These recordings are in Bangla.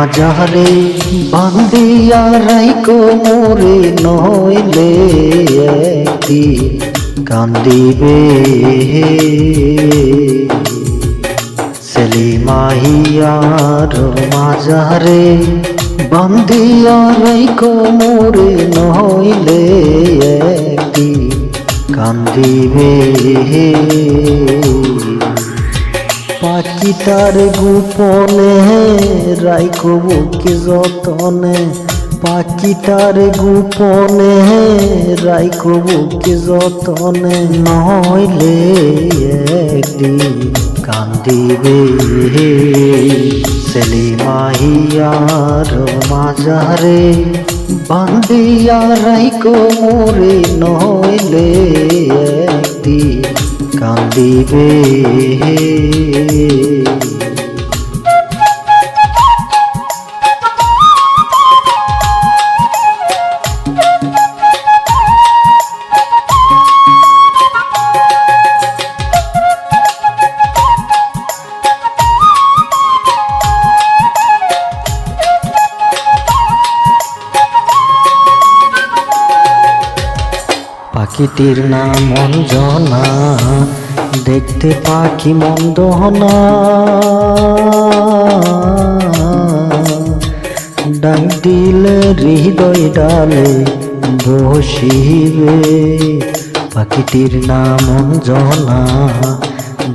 মাঝারে বান্দিয়া রাইকো মোরে নইলে একদিন কান্দিবে সেলিমাহিয়ার মাঝারে বান্দিয়া রাইকো মোরে নইলে একদিন কান্দিবে পাখিটার গোপনে রাইকো বুকে যতনে পাখিটার গোপনে রাইকো বুকে যতনে নইলে একদিন কান্দিবে সেলিমাহিয়ার মাঝারে বান্দিয়া রাইকো মোরে নইলে একদিন কান্দিবে পাখিটির নাম অঞ্জনা দেখতে পাখি মন্দ না ডাক দিলে হৃদয় ডালে বসিবে পাখিটির নাম অঞ্জনা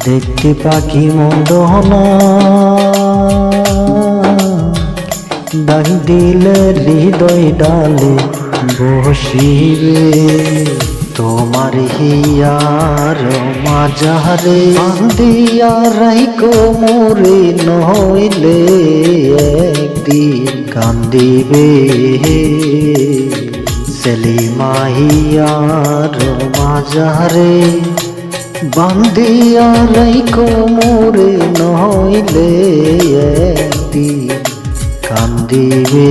দেখতে পাখি মন্দ না ডাক দিলে হৃদয় ডালে বসিবে তোমার হিয়ার মাঝারে বান্দিয়া রাইকো মোরে নইলে একদিন কান্দিবে সেলিমাহিয়ার মাঝারে বান্দিয়া রাইকো মোরে নইলে একদিন কান্দিবে।